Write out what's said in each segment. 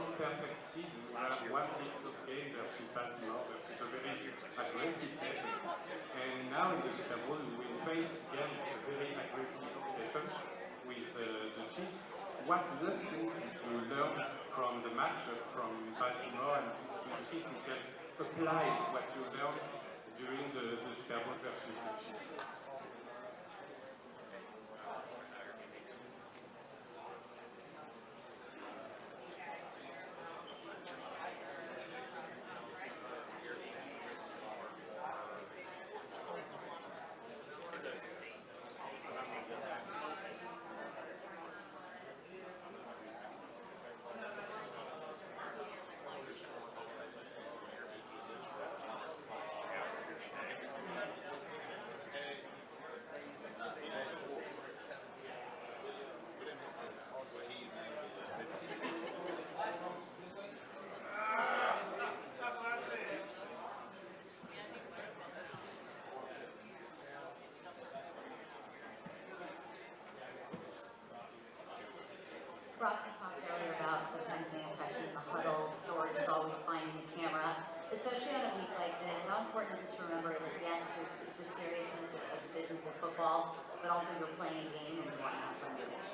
almost perfect season. One big top game versus Baltimore versus a very aggressive defense. And now in the Super Bowl, we will face again a very aggressive defense with the Chiefs. What lesson did you learn from the matchup from Baltimore, and do you think you can apply what you learned during the Super Bowl versus the Chiefs? Brock, you talked earlier about sometimes the impression in the huddle. George is always finding the camera, especially on a week like this. How important is it to remember that, yes, it's the seriousness of the business of football, but also you're playing a game and you want to have fun with it?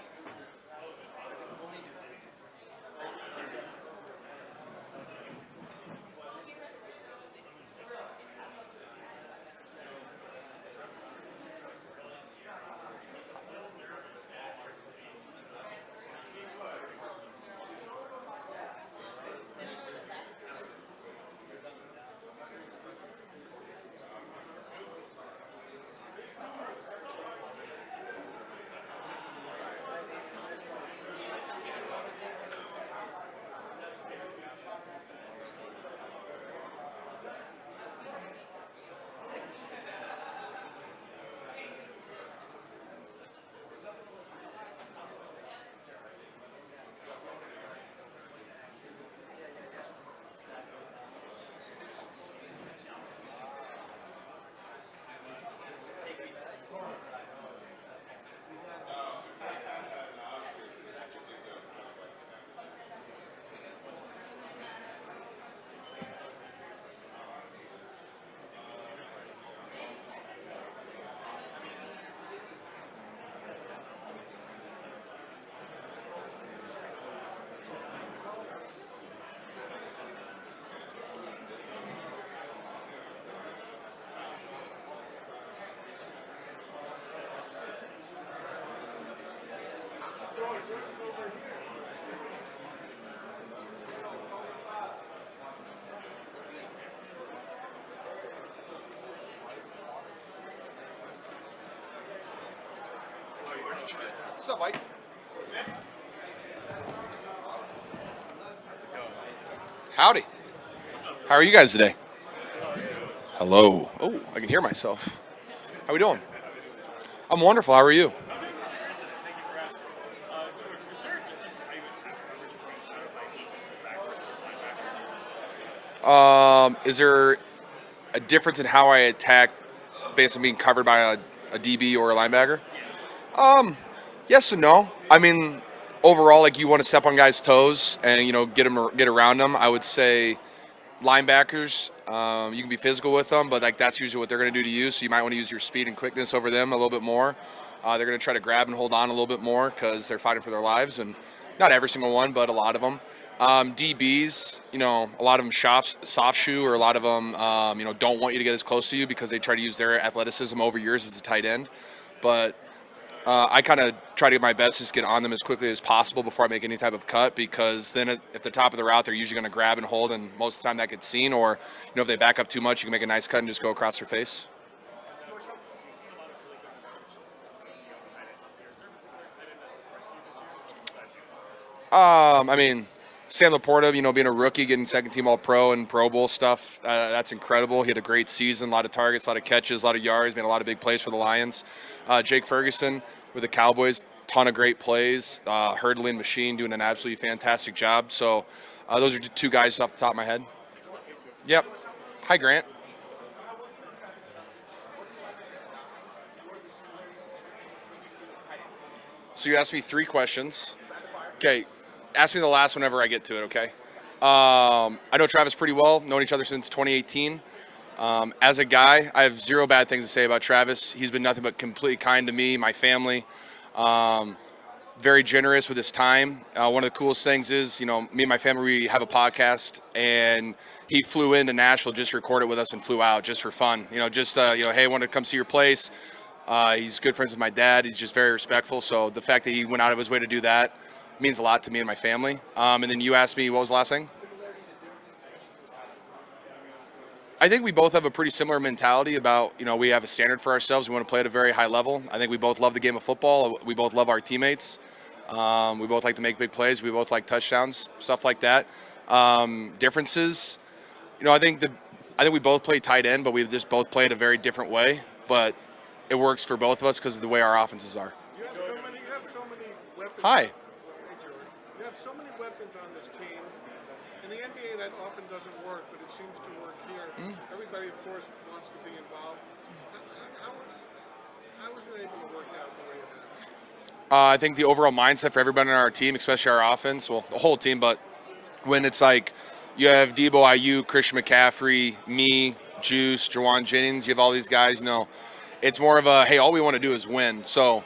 What's up, Mike? Howdy. How are you guys today? Hello. Oh, I can hear myself. How we doing? I'm wonderful. How are you? Is there a difference in how I attack based on being covered by a DB or a linebacker? Yes and no. I mean, overall, like you want to step on guys' toes and get around them. I would say linebackers, you can be physical with them, but like that's usually what they're going to do to you. So you might want to use your speed and quickness over them a little bit more. They're going to try to grab and hold on a little bit more because they're fighting for their lives, and not every single one, but a lot of them. DBs, a lot of them soft shoe, or a lot of them, don't want you to get as close to you because they try to use their athleticism over yours as a tight end. But I kind of try to get my best to just get on them as quickly as possible before I make any type of cut, because then at the top of the route, they're usually going to grab and hold, and most of the time that gets seen. Or, if they back up too much, you can make a nice cut and just go across their face. I mean, Sam Laporta, being a rookie, getting second team All-Pro and Pro Bowl stuff, that's incredible. He had a great season, a lot of targets, a lot of catches, a lot of yards, made a lot of big plays for the Lions. Jake Ferguson with the Cowboys, ton of great plays. Hurdling machine, doing an absolutely fantastic job. So those are two guys off the top of my head. Yep. Hi, Grant. So you asked me 3 questions. Okay. ask me the last whenever I get to it, okay? I know Travis pretty well, known each other since 2018. As a guy, I have zero bad things to say about Travis. He's been nothing but completely kind to me, my family. Very generous with his time. One of the coolest things is, me and my family, we have a podcast, and he flew into Nashville just to record it with us and flew out just for fun. Hey, I want to come see your place. He's good friends with my dad. He's just very respectful. So the fact that he went out of his way to do that means a lot to me and my family. And then you asked me, what was the last thing? I think we both have a pretty similar mentality about, we have a standard for ourselves. We want to play at a very high level. I think we both love the game of football. We both love our teammates. We both like to make big plays. We both like touchdowns, stuff like that. Differences, I think we both play tight end, but we just both play it a very different way. But it works for both of us because of the way our offenses are. You have so many weapons. Hi. You have so many weapons on this team. In the NBA, that often doesn't work, but it seems to work here. Everybody, of course, wants to be involved. How was it able to work out the way it has? I think the overall mindset for everybody on our team, especially our offense, well, the whole team, but when it's like you have Debo, Ayuk, Christian McCaffrey, me, Juice, Jawan Jennings, you have all these guys, it's more of a, hey, all we want to do is win. So,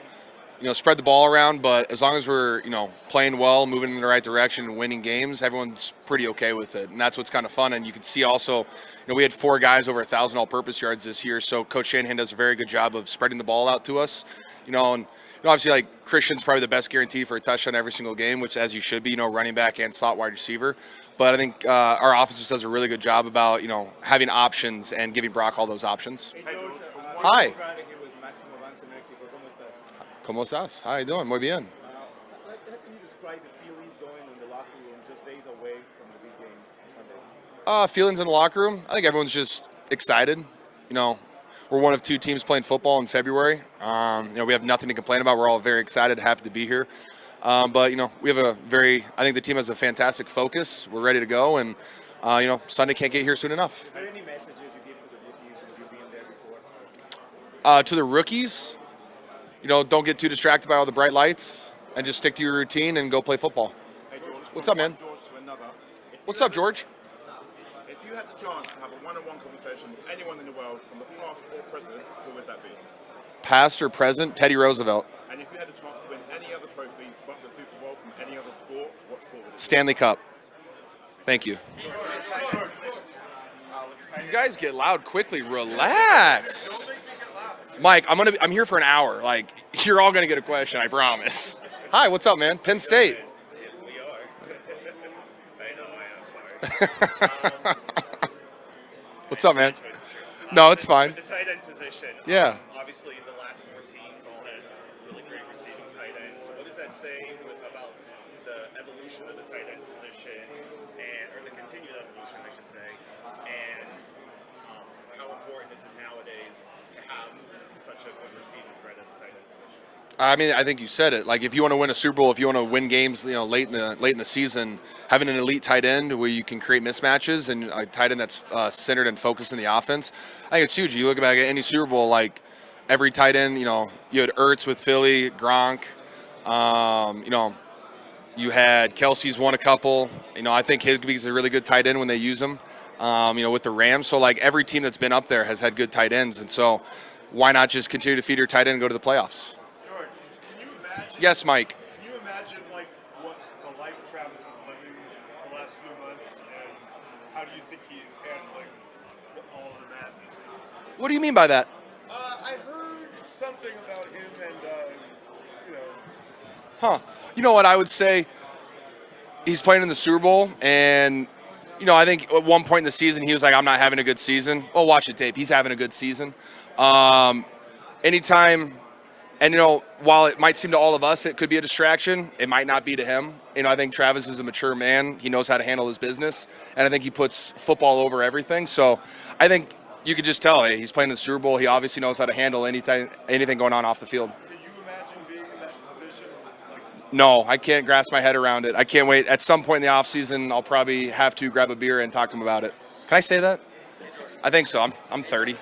spread the ball around, but as long as we're, playing well, moving in the right direction and winning games, everyone's pretty okay with it. And that's what's kind of fun. And you can see also, we had 4 guys over 1,000 all-purpose yards this year. So Coach Shanahan does a very good job of spreading the ball out to us, and obviously, like, Christian's probably the best guarantee for a touchdown every single game, which, as you should be, running back and slot wide receiver. But I think our offense just does a really good job about, having options and giving Brock all those options. Hey, George, Hi. ¿Cómo estás? How you doing? Muy bien. How can you describe the feelings going in the locker room just days away from the big game Sunday? Feelings in the locker room? I think everyone's just excited. We're one of 2 teams playing football in February. We have nothing to complain about. We're all very excited, happy to be here. But, we have I think the team has a fantastic focus. We're ready to go. And, Sunday can't get here soon enough. Is there any messages you give to the rookies since you've been there before? To the rookies, don't get too distracted by all the bright lights and just stick to your routine and go play football. Hey, George, What's up, man? George to another. What's up, George? If you had the chance to have a one-on-one conversation with anyone in the world, from the past or present, who would that be? Past or present? Teddy Roosevelt. And if you had the chance to win any other trophy but the Super Bowl from any other sport, what sport would it be? Stanley Cup. Thank you. You guys get loud quickly. Relax. Mike, I'm here for an hour. Like, you're all gonna get a question, I promise. Hi, what's up, man? Penn State. We are. I know I am, sorry. What's up, man? No, it's fine. The tight end position. Yeah. Obviously, the last 4 teams all had really great receiving tight ends. So what does that say about the evolution of the tight end position, or the continued evolution, I should say, and how important is it nowadays to have such a good receiving threat at the tight end position? I mean, I think you said it. Like, if you want to win a Super Bowl, if you want to win games, late in the season, having an elite tight end where you can create mismatches and a tight end that's centered and focused in the offense, I think it's huge. You look back at any Super Bowl, like every tight end, you had Ertz with Philly, Gronk, you had Kelce's won a couple. I think Higbee's a really good tight end when they use him. With the Rams, so like every team that's been up there has had good tight ends, and so why not just continue to feed your tight end and go to the playoffs? George, can you imagine? Yes, Mike. Can you imagine what the life Travis is living the last few months, and how do you think he's handling all of the madness? What do you mean by that? I heard something about him, and Huh. You know what I would say? He's playing in the Super Bowl, and I think at one point in the season he was like, "I'm not having a good season." Well, watch the tape. He's having a good season. Anytime, and while it might seem to all of us it could be a distraction, it might not be to him. I think Travis is a mature man. He knows how to handle his business, and I think he puts football over everything. So I think you could just tell, hey, he's playing in the Super Bowl. He obviously knows how to handle anything going on off the field. can you imagine being in that position? No, I can't grasp my head around it. I can't wait. At some point in the offseason, I'll probably have to grab a beer and talk to him about it. Can I say that? I think so. I'm 30.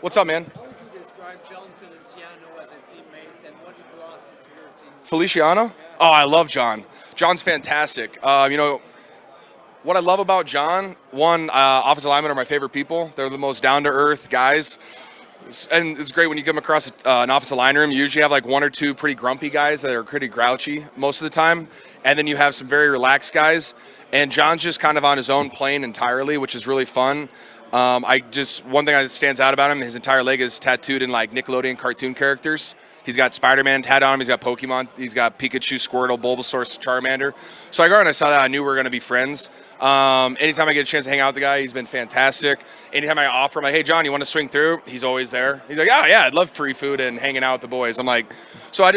What's up, man? How would you describe John Feliciano as a teammate and what he brought to your team? Feliciano? Oh, I love John. John's fantastic. What I love about John, one, offensive linemen are my favorite people. They're the most down-to-earth guys. And it's great when you come across an offensive line room. You usually have like one or two pretty grumpy guys that are pretty grouchy most of the time. And then you have some very relaxed guys. And John's just kind of on his own plane entirely, which is really fun. One thing that stands out about him, his entire leg is tattooed in like Nickelodeon cartoon characters. He's got Spider-Man tattooed on him. He's got Pokemon. He's got Pikachu, Squirtle, Bulbasaur, Charmander. So I go and I saw that. I knew we were going to be friends. Anytime I get a chance to hang out with the guy, he's been fantastic. Anytime I offer him, like, hey, John, you want to swing through? He's always there. He's like, oh, yeah, I'd love free food and hanging out with the boys. I'm like, so I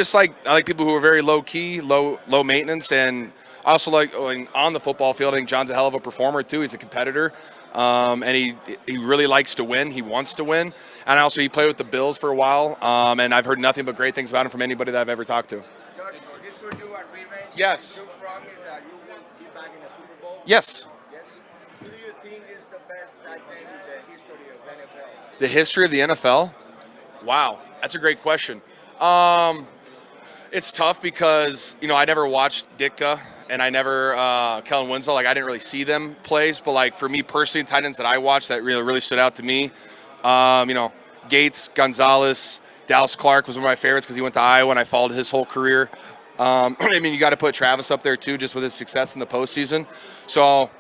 like people who are very low-key, low maintenance, and I also like on the football field, I think John's a hell of a performer, too. He's a competitor. And he really likes to win. He wants to win. And also he played with the Bills for a while. And I've heard nothing but great things about him from anybody that I've ever talked to. George, this will do a revenge. Yes. You promise that you will be back in the Super Bowl? Yes. Yes. Who do you think is the best tight end in the history of the NFL? The history of the NFL? Wow. That's a great question. It's tough because, I never watched Ditka. And I never, Kellen Winslow, I didn't really see them plays. But, for me personally, tight ends that I watched that really stood out to me, Gates, Gonzalez, Dallas Clark was one of my favorites because he went to Iowa and I followed his whole career. You got to put Travis up there, too, just with his success in the postseason. So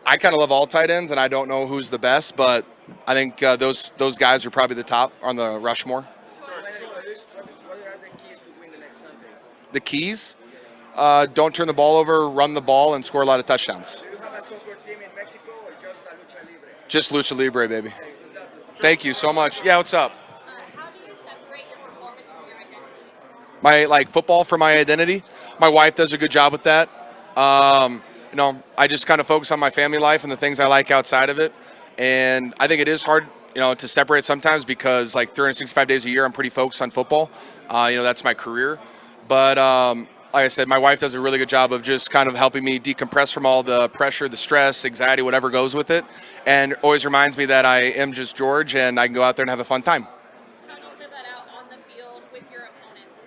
I kind of love all tight ends, and I don't know who's the best. But I think those guys are probably the top on the Rushmore. What are the keys to win the next Sunday? The keys? Don't turn the ball over, run the ball, and score a lot of touchdowns. Do you have a soccer team in Mexico or just a lucha libre? Just lucha libre, baby. Thank you so much. Yeah, what's up? How do you separate your performance from your identity? My football for my identity. My wife does a good job with that. I just kind of focus on my family life and the things I like outside of it. And I think it is hard, to separate sometimes because 365 days a year, I'm pretty focused on football. That's my career. But like I said, my wife does a really good job of just kind of helping me decompress from all the pressure, the stress, anxiety, whatever goes with it, and always reminds me that I am just George and I can go out there and have a fun time. How do you live that out on the field with your opponents?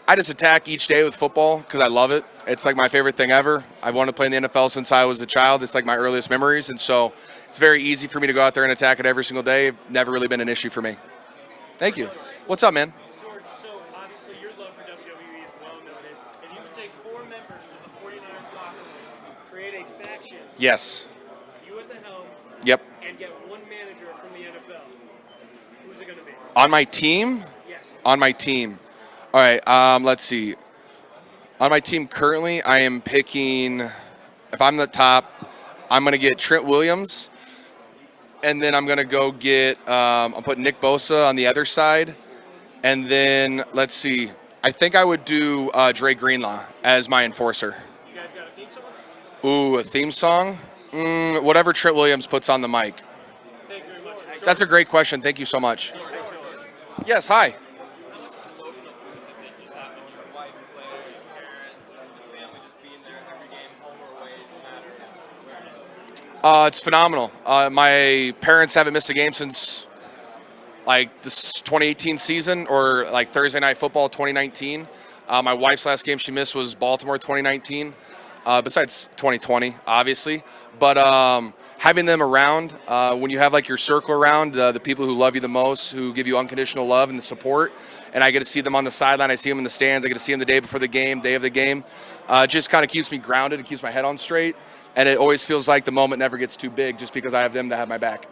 I just attack each day with football because I love it. It's my favorite thing ever. I've wanted to play in the NFL since I was a child. It's my earliest memories, and so it's very easy for me to go out there and attack it every single day. Never really been an issue for me. Thank you. What's up, man? Obviously, your love for WWE is well noted. If you could take 4 members of the 49ers locker room, create a faction, Yes. you at the helm, Yep. and get one manager from the NFL, who's it going to be? On my team? Yes. On my team. All right, let's see. On my team currently, I am picking, if I'm the top, I'm going to get Trent Williams. And then I'm going to go get, I'll put Nick Bosa on the other side. And then, let's see, I think I would do Dre Greenlaw as my enforcer. You guys got a theme song? Ooh, a theme song? Whatever Trent Williams puts on the mic. Thank you very much. That's a great question. Thank you so much. Yes, hi. It's phenomenal. My parents haven't missed a game since this 2018 season or Thursday Night Football 2019. My wife's last game she missed was Baltimore 2019, besides 2020, obviously. But having them around, when you have your circle around, the people who love you the most, who give you unconditional love and the support, and I get to see them on the sideline, I see them in the stands, I get to see them the day before the game, day of the game, just kind of keeps me grounded, it keeps my head on straight. And it always feels like the moment never gets too big just because I have them to have my back.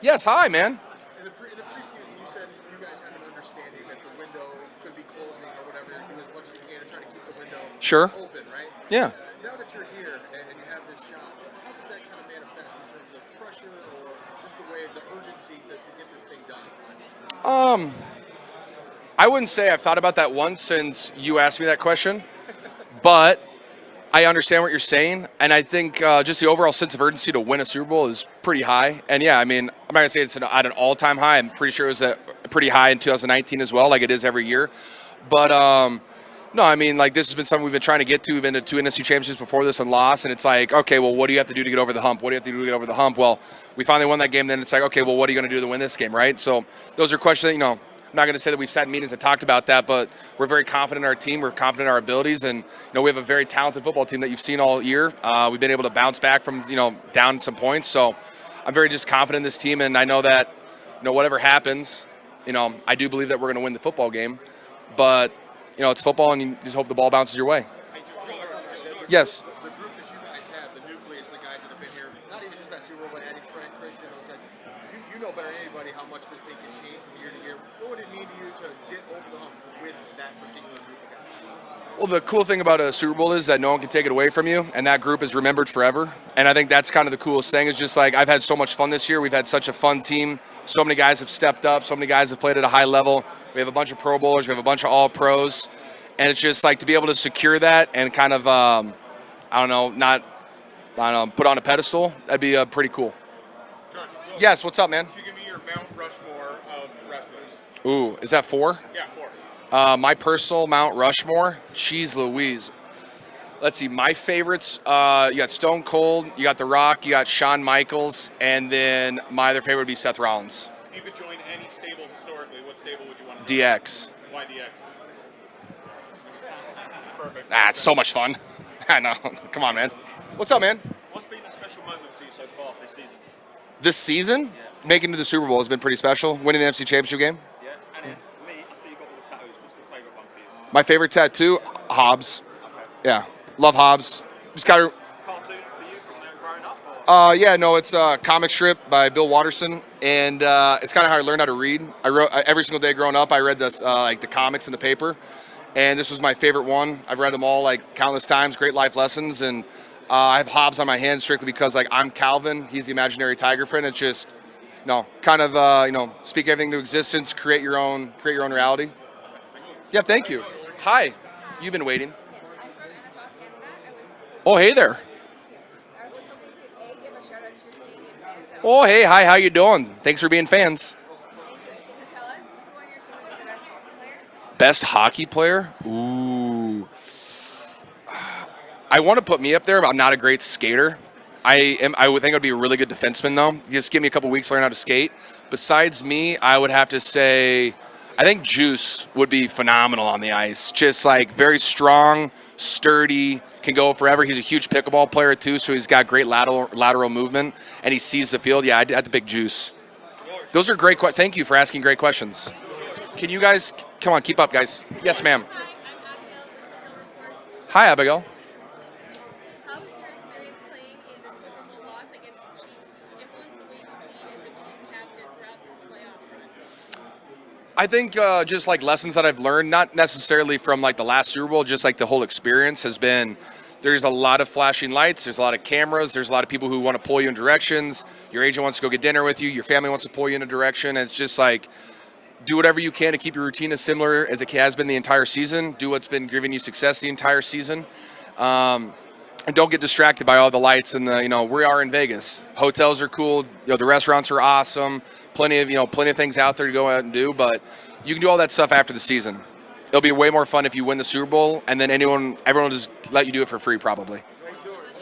Yes, hi, man. In the preseason, you said you guys had an understanding that the window could be closing or whatever. Do as much as you can to try to keep the window open, right? Yeah. Now that you're here and you have this shot, how does that kind of manifest in terms of pressure or just the way, the urgency to get this thing done? I wouldn't say I've thought about that once since you asked me that question, but I understand what you're saying, and I think just the overall sense of urgency to win a Super Bowl is pretty high. And yeah, I'm not going to say it's at an all-time high. I'm pretty sure it was pretty high in 2019 as well, like it is every year. But no, this has been something we've been trying to get to. We've been to 2 NFC championships before this and lost, and it's okay, well, what do you have to do to get over the hump? What do you have to do to get over the hump? Well, we finally won that game, then it's okay, well, what are you going to do to win this game, right? So those are questions that, I'm not going to say that we've sat in meetings and talked about that, but we're very confident in our team. We're confident in our abilities, and we have a very talented football team that you've seen all year. We've been able to bounce back from down some points, so I'm very just confident in this team, and I know that whatever happens, I do believe that we're going to win the football game, but it's football, and you just hope the ball bounces your way. Yes. The group that you guys have, the nucleus, the guys that have been here, not even just that Super Bowl, but adding Trent, Christian, those guys, you know better than anybody how much this thing can change from year to year. What would it mean to you to get over the hump with that particular group of guys? Well, the cool thing about a Super Bowl is that no one can take it away from you, and that group is remembered forever. And I think that's kind of the coolest thing. Is just like I've had so much fun this year. We've had such a fun team. So many guys have stepped up. So many guys have played at a high level. We have a bunch of Pro Bowlers. We have a bunch of All Pros, and it's just like to be able to secure that and kind of put on a pedestal. That'd be pretty cool. George, Yes. What's up, man? Can you give me your Mount Rushmore of wrestlers? Ooh, is that 4? Yeah, 4. My personal Mount Rushmore, jeez Louise. Let's see, my favorites, you got Stone Cold, you got The Rock, you got Shawn Michaels, and then my other favorite would be Seth Rollins. If you could join any stable historically, what stable would you want to DX. Why DX? Perfect. It's so much fun. I know. Come on, man. What's up, man? What's been the special moment for you so far this season? This season, making it to the Super Bowl has been pretty special. Winning the NFC Championship game. Yeah, and then for me, I see you got all the tattoos. What's the favourite one for you? My favorite tattoo, Hobbs. Okay. Yeah, love Hobbs. Just got to. Cartoon for you from growing up? Yeah, no, it's a comic strip by Bill Watterson, and it's kind of how I learned how to read. I wrote every single day growing up. I read this like the comics in the paper, and this was my favorite one. I've read them all like countless times. Great life lessons, and I have Hobbs on my hand strictly because like I'm Calvin, he's the imaginary tiger friend. It's just, kind of speak everything to existence, create your own reality. Yeah, thank you. Hi, you've been waiting. I'm from NFL Canada. Oh, hey there. I was hoping to give a shout out to your Canadian fans. Oh, hey, hi, how you doing? Thanks for being fans. Can you tell us who on your team is the best hockey player? Best hockey player? Ooh. I want to put me up there, but I'm not a great skater. I would think I'd be a really good defenseman, though. Just give me a couple weeks to learn how to skate. Besides me, I would have to say, I think Juice would be phenomenal on the ice. Just like very strong, sturdy, can go forever. He's a huge pickleball player, too, so he's got great lateral movement, and he sees the field. Yeah, I'd have to pick Juice. Those are great questions. Thank you for asking great questions. Can you guys, come on, keep up, guys. Yes, ma'am. Hi, I'm Abigail with Bill Reports. Hi, Abigail. How has your experience playing in the Super Bowl loss against the Chiefs influenced the way you lead as a team captain throughout this playoff run? I think just like lessons that I've learned, not necessarily from like the last Super Bowl, just like the whole experience has been, there's a lot of flashing lights, there's a lot of cameras, there's a lot of people who want to pull you in directions, your agent wants to go get dinner with you, your family wants to pull you in a direction, and it's just like, do whatever you can to keep your routine as similar as it has been the entire season, do what's been giving you success the entire season, and don't get distracted by all the lights and the, we are in Vegas. Hotels are cool, the restaurants are awesome, plenty of things out there to go out and do, but you can do all that stuff after the season. It'll be way more fun if you win the Super Bowl, and then everyone will just let you do it for free, probably.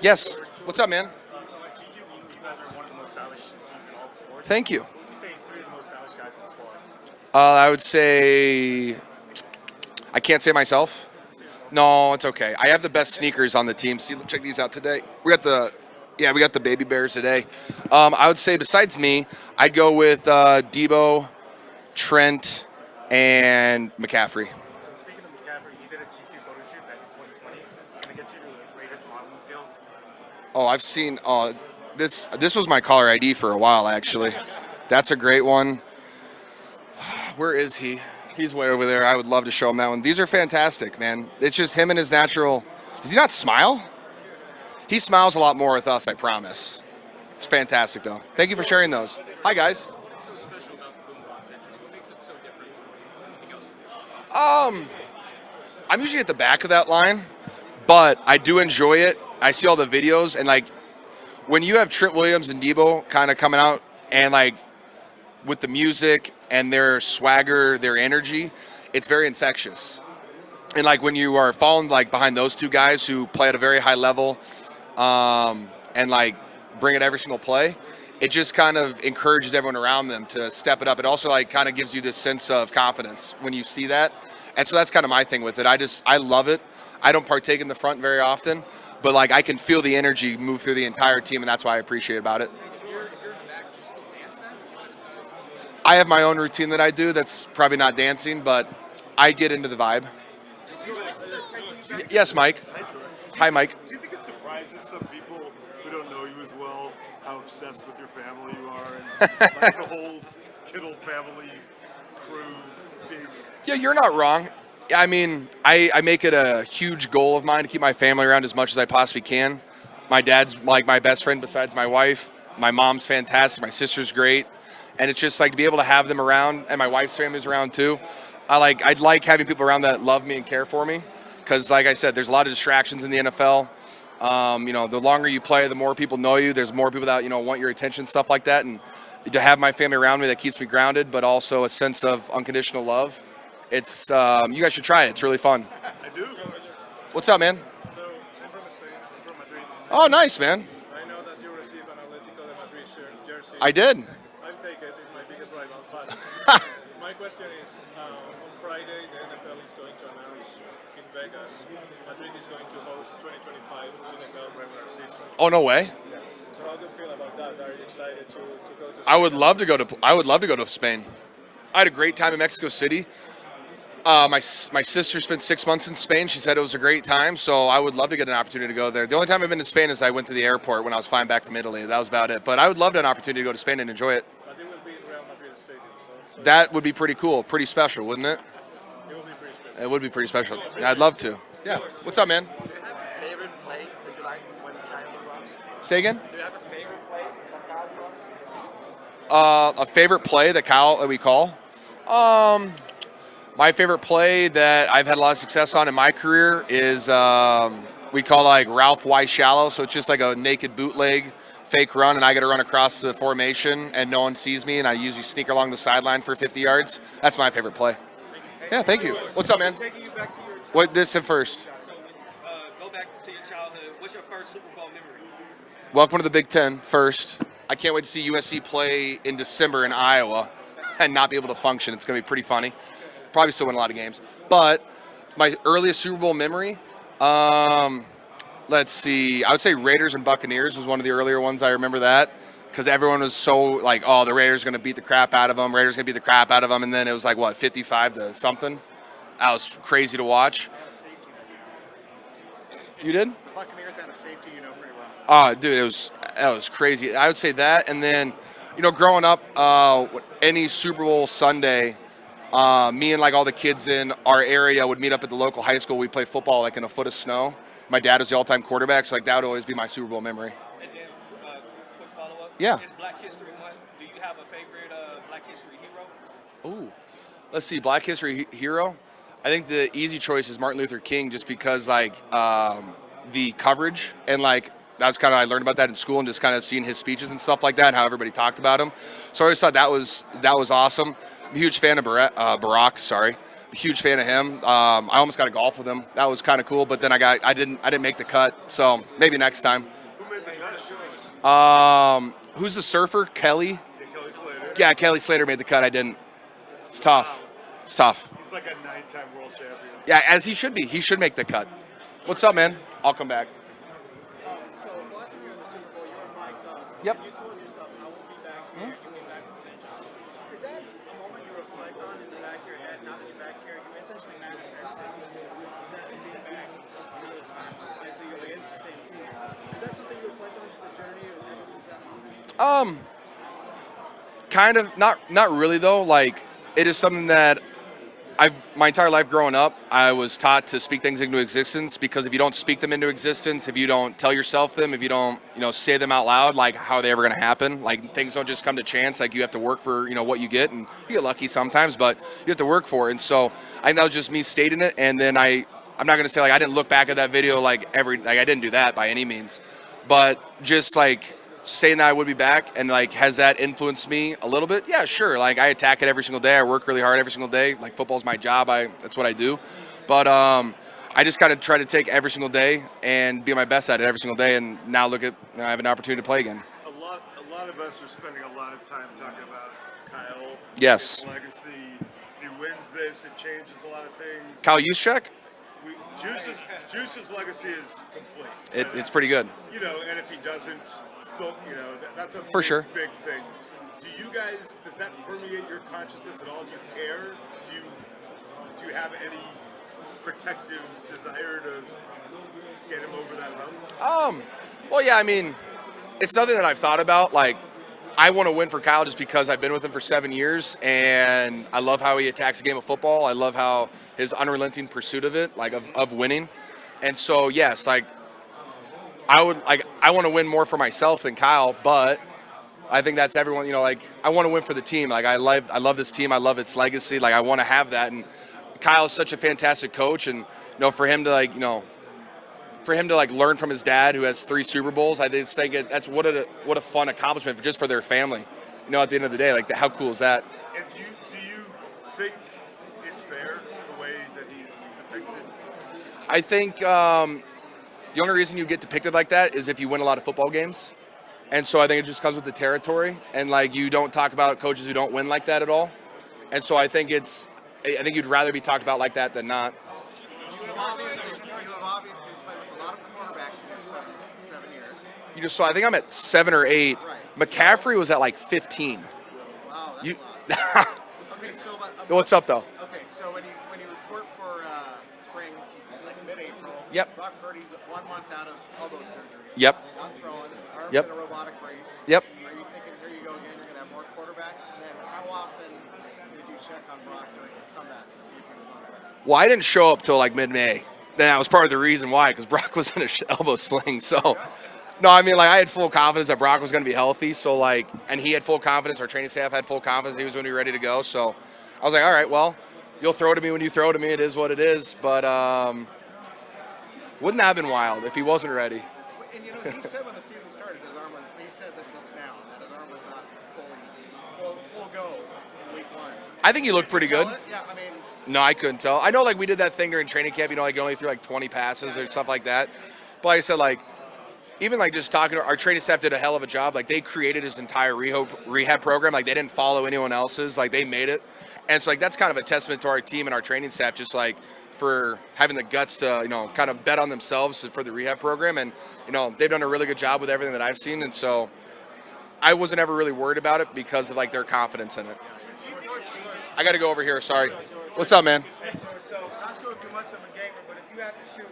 Yes. What's up, man? So at GQ, you guys are one of the most stylish teams in all the sports. Thank you. Would you say it's 3 of the most stylish guys in the squad? I would say, I can't say myself. No, it's okay. I have the best sneakers on the team. See, check these out today. We got the baby bears today. I would say besides me, I'd go with Debo, Trent, and McCaffrey. So speaking of McCaffrey, you did a GQ photo shoot back in 2020. Can I get you to the greatest modeling skills? Oh, I've seen this was my caller ID for a while, actually. That's a great one. Where is he? He's way over there. I would love to show him that one. These are fantastic, man. It's just him and his natural. Does he not smile? He smiles a lot more with us, I promise. It's fantastic, though. Thank you for sharing those. Hi, guys. What's so special about the boombox entrance? What makes it so different from anything else? I'm usually at the back of that line, but I do enjoy it. I see all the videos, and like when you have Trent Williams and Debo kind of coming out and like with the music and their swagger, their energy, it's very infectious. And like when you are following like behind those two guys who play at a very high level and like bring it every single play, it just kind of encourages everyone around them to step it up. It also like kind of gives you this sense of confidence when you see that. And so that's kind of my thing with it. I love it. I don't partake in the front very often, but like I can feel the energy move through the entire team, and that's why I appreciate about it. If you're in the back, do you still dance then? I have my own routine that I do that's probably not dancing, but I get into the vibe. Yes, Mike. Hi, Mike. Do you think it surprises some people who don't know you as well how obsessed with your family you are, and like the whole Kittle family crew being? Yeah, you're not wrong. I mean, I make it a huge goal of mine to keep my family around as much as I possibly can. My dad's like my best friend besides my wife. My mom's fantastic. My sister's great. And it's just like to be able to have them around, and my wife's family's around too. I'd like having people around that love me and care for me. Because like I said, there's a lot of distractions in the NFL. The longer you play, the more people know you. There's more people that, want your attention, stuff like that. And to have my family around me, that keeps me grounded, but also a sense of unconditional love. It's you guys should try it. It's really fun. I do. What's up, man? So, I'm from Spain. I'm from Madrid. Oh, nice, man. I know that you received an Atlético de Madrid shirt, jersey. I did. I'll take it. It's my biggest rival. But my question is, on Friday, the NFL is going to announce in Vegas, Madrid is going to host 2025 NFL regular season. Oh, no way. Yeah. So how do you feel about that? Are you excited to go to Spain? I would love to go to Spain. I had a great time in Mexico City. My sister spent 6 months in Spain. She said it was a great time, so I would love to get an opportunity to go there. The only time I've been to Spain is I went to the airport when I was flying back from Italy. That was about it. But I would love to have an opportunity to go to Spain and enjoy it. But it will be in Real Madrid Stadium. So That would be pretty cool, pretty special, wouldn't it? it will be pretty special. It would be pretty special. Yeah, I'd love to. Yeah. What's up, man? Do you have a favorite play that you like when Kyle runs? Say again? Do you have a favorite play that Kyle runs? A favorite play that we call? My favorite play that I've had a lot of success on in my career is we call like Ralph Y Shallow. So it's just like a naked bootleg fake run, and I got to run across the formation, and no one sees me, and I usually sneak along the sideline for 50 yards. That's my favorite play. Yeah, thank you. What's up, man? Taking you back to your What this at first? So, go back to your childhood. What's your first Super Bowl memory? Welcome to the Big Ten first. I can't wait to see USC play in December in Iowa and not be able to function. It's going to be pretty funny. Probably still win a lot of games. But my earliest Super Bowl memory, let's see. I would say Raiders and Buccaneers was one of the earlier ones. I remember that because everyone was so like, oh, the Raiders are going to beat the crap out of them. Raiders going to beat the crap out of them. And then it was like, what, 55 to something? That was crazy to watch. You did? The Buccaneers had a safety you know pretty well. Dude, that was crazy. I would say that. And then, growing up, any Super Bowl Sunday, me and like all the kids in our area would meet up at the local high school. We'd play football like in a foot of snow. My dad was the all-time quarterback, so like that would always be my Super Bowl memory. And then, quick follow-up. Yeah. It's Black History Month. Do you have a favorite Black History hero? Ooh, let's see, Black History hero. I think the easy choice is Martin Luther King, just because like the coverage and like that's kind of I learned about that in school and just kind of seeing his speeches and stuff like that, and how everybody talked about him. So I always thought that was awesome. I'm a huge fan of Barack. Sorry, a huge fan of him. I almost got to golf with him. That was kind of cool, but then I didn't make the cut. So maybe next time. Who made the cut? Who's the surfer? Kelly. Yeah, Kelly Slater. Yeah, Kelly Slater made the cut. I didn't. It's tough. It's tough. He's like a 9-time world champion. Yeah, as he should be. He should make the cut. What's up, man? I'll come back. So last time you were in the Super Bowl, you were mic'd up. Yep. And you told yourself, I will be back here. You'll be back with the vengeance. Is that a moment you reflect on in the back of your head? Now that you're back here, you essentially manifested that being back another time. So you're against the same team. Is that something you reflect on, just the journey ever since that moment? Kind of. Not really though. Like it is something that my entire life growing up, I was taught to speak things into existence, because if you don't speak them into existence, if you don't tell yourself them, if you don't, say them out loud, like how are they ever going to happen? Like things don't just come to chance. Like you have to work for, what you get, and you get lucky sometimes, but you have to work for it. And so I think that was just me stating it. And then I'm not going to say like I didn't look back at that video like I didn't do that by any means, but just like saying that I would be back, and like has that influenced me a little bit? Yeah, sure. Like I attack it every single day. I work really hard every single day. Like football's my job. That's what I do. But I just kind of try to take every single day and be my best at it every single day. And now look at I have an opportunity to play again. A lot lot of us are spending a lot of time talking about Kyle. Yes. His legacy. If he wins this, it changes a lot of things. Kyle Juszczyk? Juice's legacy is complete. It's pretty good. You know, and if he doesn't, still, you know, that's a For sure. big thing. Do you guys, does that permeate your consciousness at all? Do you care? Do you have any protective desire to get him over that hump? Well, yeah, I mean, it's something that I've thought about. Like, I want to win for Kyle just because I've been with him for 7 years, and I love how he attacks the game of football. I love how his unrelenting pursuit of it, like of winning. And so, yes, like I want to win more for myself than Kyle, but I think that's everyone. You know, like I want to win for the team. Like I love this team. I love its legacy. Like I want to have that. And Kyle's such a fantastic coach, and for him to learn from his dad, who has 3 Super Bowls, I just think that's what a fun accomplishment just for their family. At the end of the day, like how cool is that? And do you think it's fair the way that he's depicted? I think the only reason you get depicted like that is if you win a lot of football games, and so I think it just comes with the territory. And like you don't talk about coaches who don't win like that at all. And so I think you'd rather be talked about like that than not. You have obviously played with a lot of quarterbacks in your 7 years. I think I'm at 7 or 8. Right. McCaffrey was at like 15. Wow, that's You, a lot. Okay, so what's up though? Okay, so when you report for spring, like mid-April, Yep. Brock Purdy's 1 month out of elbow surgery. Yep. Not throwing, arms Yep. in a robotic brace. Yep. Are you thinking, here you go again, you're going to have more quarterbacks? And then how often did you check on Brock during his comeback to see if he was on track? Well, I didn't show up till like mid-May. Then that was part of the reason why, because Brock was in a elbow sling. So, no, I mean, like I had full confidence that Brock was going to be healthy. So, like, and he had full confidence. Our training staff had full confidence he was going to be ready to go. So, I was like, all right, well, you'll throw to me when you throw to me. It is what it is. But wouldn't that have been wild if he wasn't ready? And he said when the season started, he said this is now, that his arm was not full go in week 1. I think he looked pretty good. Yeah, I mean. No, I couldn't tell. I know, like, we did that thing during training camp, like, you only threw, like, 20 passes or stuff like that. But like I said, like, even, like, just talking to our training staff did a hell of a job. Like, they created his entire rehab program. Like, they didn't follow anyone else's. Like, they made it. And so, like, that's kind of a testament to our team and our training staff, just, like, for having the guts to, kind of bet on themselves for the rehab program. And, they've done a really good job with everything that I've seen. And so I wasn't ever really worried about it because of, like, their confidence in it. I got to go over here. Sorry. What's up, man? So, not sure if you're much of a gamer, but if you had to choose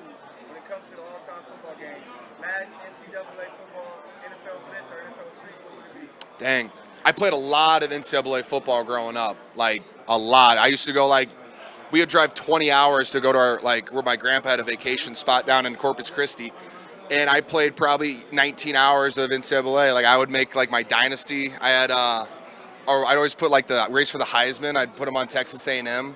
when it comes to the all-time football games, Madden, NCAA football, NFL Blitz, or NFL Street, what would it be? Dang. I played a lot of NCAA football growing up, like a lot. I used to go we would drive 20 hours to go to where my grandpa had a vacation spot down in Corpus Christi. And I played probably 19 hours of NCAA. Like I would make my dynasty. I had, or I'd always put the race for the Heisman. I'd put them on Texas A&M.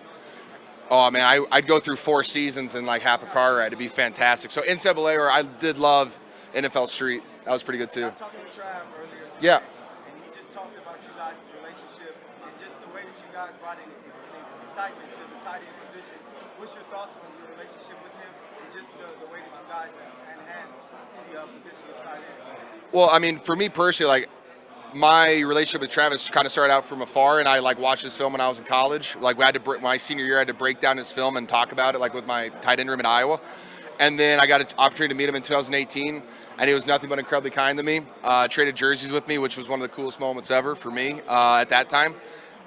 Oh man, I'd go through 4 seasons in half a car ride. It'd be fantastic. So NCAA, or I did love NFL Street. That was pretty good too. I talked to Trav earlier today, Yeah. and he just talked about you guys' relationship and just the way that you guys brought in excitement to the tight end position. What's your thoughts on your relationship with him and just the way that you guys enhance the position of tight end? Well, I mean, for me personally, my relationship with Travis kind of started out from afar, and I watched his film when I was in college. We had to my senior year, I had to break down his film and talk about it with my tight end room in Iowa. And then I got an opportunity to meet him in 2018, and he was nothing but incredibly kind to me. Traded jerseys with me, which was one of the coolest moments ever for me at that time.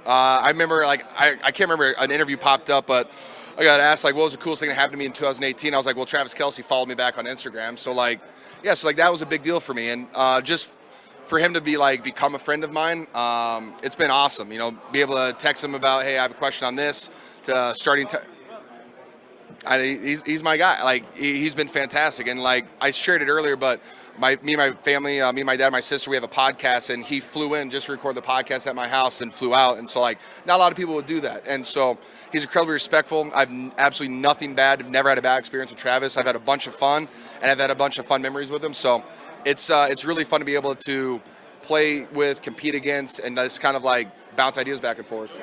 I remember I can't remember, an interview popped up, but I got asked what was the coolest thing that happened to me in 2018. I was like, well, Travis Kelce followed me back on Instagram. So that was a big deal for me, and just for him to be become a friend of mine, it's been awesome. Be able to text him about, hey, I have a question on this, to starting to. He's my guy. He's been fantastic, and I shared it earlier, but me and my family, me and my dad, and my sister, we have a podcast, and he flew in just to record the podcast at my house and flew out, and so not a lot of people would do that, and so he's incredibly respectful. I've absolutely nothing bad. I've never had a bad experience with Travis. I've had a bunch of fun, and I've had a bunch of fun memories with him. So it's really fun to be able to play with, compete against, and just kind of bounce ideas back and forth.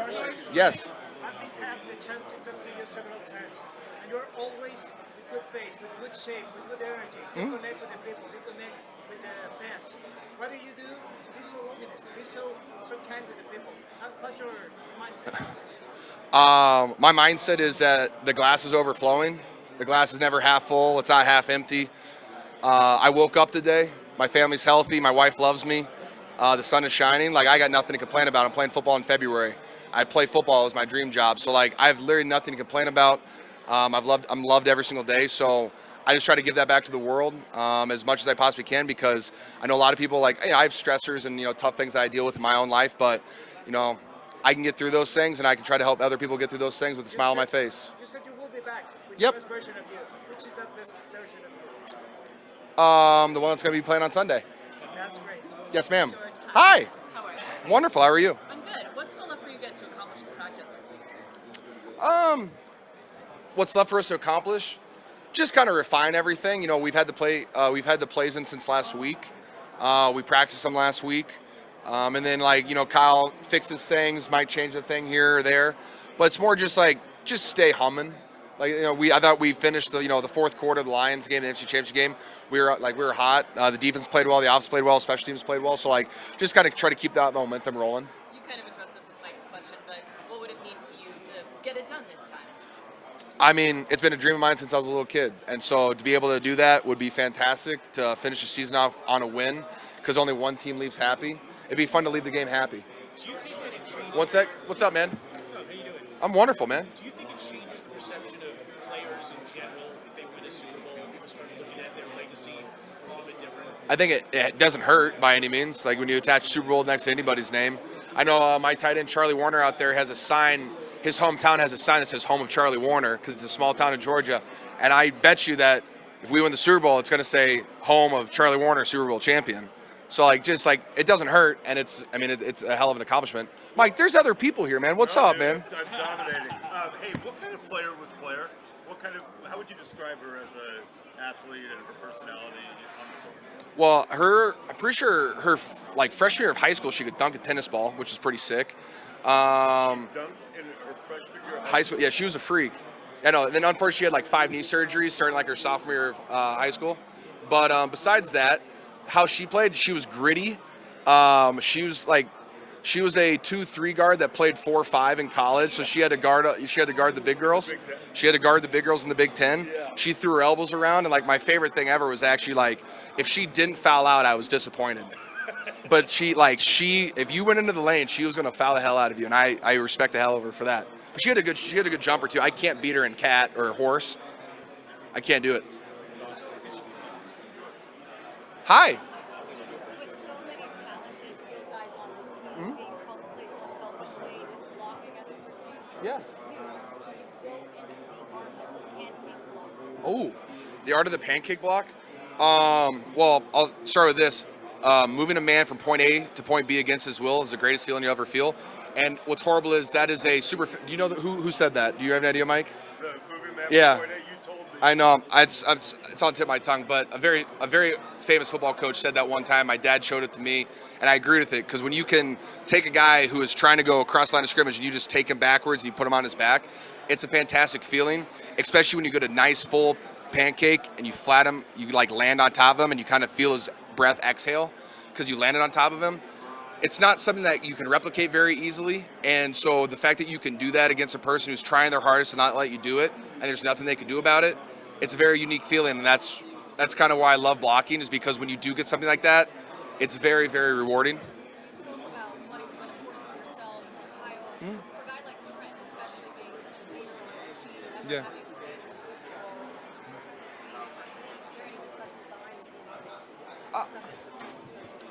Yes. I've been having the chance to talk to you several times, and you're always with good face, with good shape, with good energy. You connect with the people, you connect with the fans. What do you do to be so luminous, to be so kind with the people. What's your mindset? My mindset is that the glass is overflowing. The glass is never half full. It's not half empty. I woke up today. My family's healthy. My wife loves me. The sun is shining. Like, I got nothing to complain about. I'm playing football in February. I play football as my dream job. So, like, I have literally nothing to complain about. I'm loved every single day. So I just try to give that back to the world as much as I possibly can, because I know a lot of people, like, I have stressors and, tough things that I deal with in my own life. But, I can get through those things, and I can try to help other people get through those things with a smile on my face. You said you will be back with Yep. the best version of you. Which is that best version of you? The one that's going to be playing on Sunday. That's great. Yes, ma'am. Hi. How are you? Wonderful. How are you? I'm good. What's still left for you guys to accomplish in practice this week? What's left for us to accomplish? Just kind of refine everything. We've had the plays in since last week. We practiced them last week. And then, Kyle fixes things, might change the thing here or there. But it's more just stay humming. I thought we finished the fourth quarter of the Lions game, the NFC Championship game. We were hot. The defense played well, the offense played well, special teams played well. So just kind of try to keep that momentum rolling. You kind of addressed this with Mike's question, but what would it mean to you to get it done this time? I mean, it's been a dream of mine since I was a little kid. And so to be able to do that would be fantastic, to finish the season off on a win, because only one team leaves happy. It'd be fun to leave the game happy. One sec. What's up, man? How you doing? I'm wonderful, man. Do you think it changes the perception of players in general if they win a Super Bowl and people start looking at their legacy a little bit different? I think it doesn't hurt by any means. Like when you attach Super Bowl next to anybody's name. I know my tight end Charlie Warner out there has a sign. His hometown has a sign that says "Home of Charlie Warner" because it's a small town in Georgia. And I bet you that if we win the Super Bowl, it's going to say "Home of Charlie Warner, Super Bowl champion." So it doesn't hurt, and it's a hell of an accomplishment. Mike, there's other people here, man. What's up, man? I'm dominating. Hey, what kind of player was Claire? How would you describe her as an athlete and her personality on the court? Well, I'm pretty sure her freshman year of high school, she could dunk a tennis ball, which is pretty sick. She dunked in her freshman year of High school, yeah, she was a freak. Yeah, no. Then unfortunately, she had 5 knee surgeries starting her sophomore year of high school. But besides that, how she played, she was gritty. She was a 2-3 guard that played 4-5 in college, so she had to guard the big girls. She had to guard the big girls in the Big Ten. She threw her elbows around, and my favorite thing ever was actually if she didn't foul out, I was disappointed. But if you went into the lane, she was going to foul the hell out of you, and I respect the hell out of her for that. But she had a good jumper too. I can't beat her in cat or horse. I can't do it. Hi. With so many talented skills guys on this team being called to play so unselfishly and blocking as it pertains to you, can you go into the art of the pancake block? Oh, the art of the pancake block? Well, I'll start with this. Moving a man from point A to point B against his will is the greatest feeling you'll ever feel. And what's horrible is that is a super. Do you know who said that? Do you have an idea, Mike? The moving man Yeah. from point A, you told me. I know. It's on the tip of my tongue, but a very famous football coach said that one time. My dad showed it to me, and I agreed with it, because when you can take a guy who is trying to go across the line of scrimmage and you just take him backwards and you put him on his back, it's a fantastic feeling, especially when you get a nice full pancake and you flat him, you land on top of him and you kind of feel his breath exhale because you landed on top of him. It's not something that you can replicate very easily, and so the fact that you can do that against a person who's trying their hardest to not let you do it, and there's nothing they can do about it, it's a very unique feeling, and that's kind of why I love blocking, is because when you do get something like that, it's very, very rewarding. You spoke about wanting to win a portion for yourself, for Kyle. For a guy like Trent, especially being such a leader on this team, never having played in a Super Bowl, is there any discussions behind the scenes about discussion for Trent especially?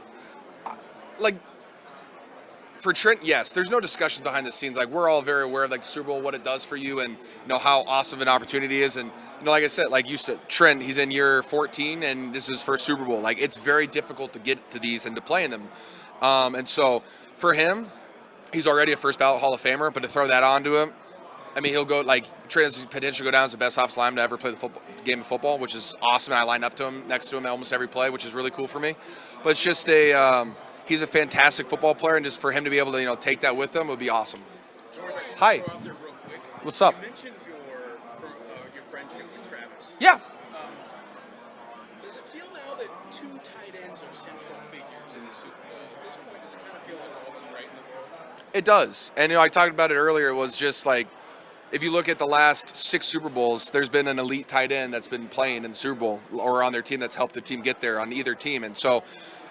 For Trent, yes. There's no discussions behind the scenes. We're all very aware of the Super Bowl, what it does for you, and how awesome an opportunity is. And like I said, like you said, Trent, he's in year 14, and this is his first Super Bowl. It's very difficult to get to these and to play in them. And so for him, he's already a first ballot Hall of Famer. But to throw that onto him, I mean, he'll go Trent has the potential to go down as the best offensive lineman to ever play the game of football, which is awesome. And I line up to him next to him almost every play, which is really cool for me. But it's just he's a fantastic football player, and just for him to be able to take that with him would be awesome. George, Hi. Go out there real quick. What's up? You mentioned your friendship with Travis. Yeah. Does it feel now that 2 tight ends are central figures in the Super Bowl at this point? It does. And, I talked about it earlier. It was just like, if you look at the last 6 Super Bowls, there's been an elite tight end that's been playing in the Super Bowl or on their team that's helped the team get there on either team. And so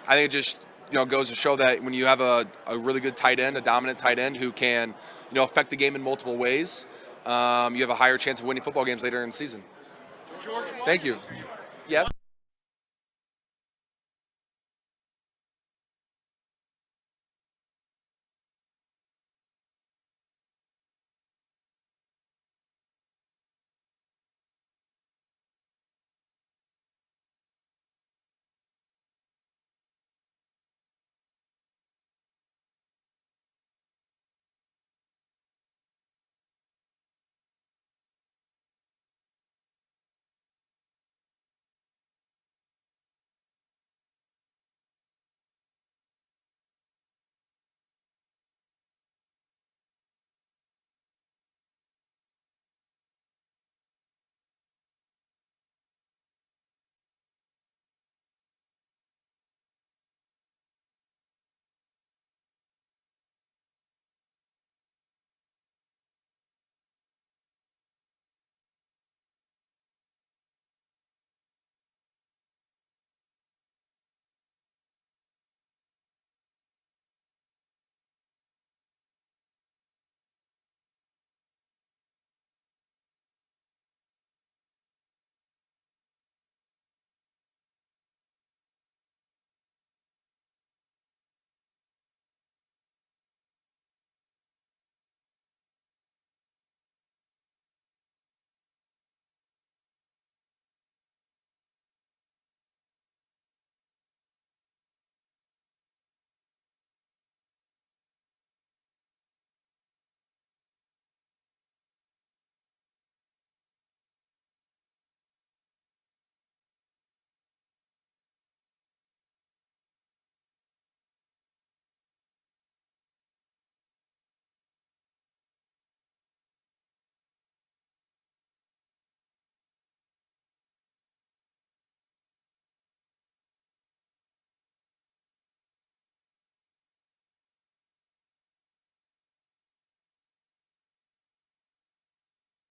I think it just, goes to show that when you have a really good tight end, a dominant tight end who can, affect the game in multiple ways, you have a higher chance of winning football games later in the season. George, Thank you.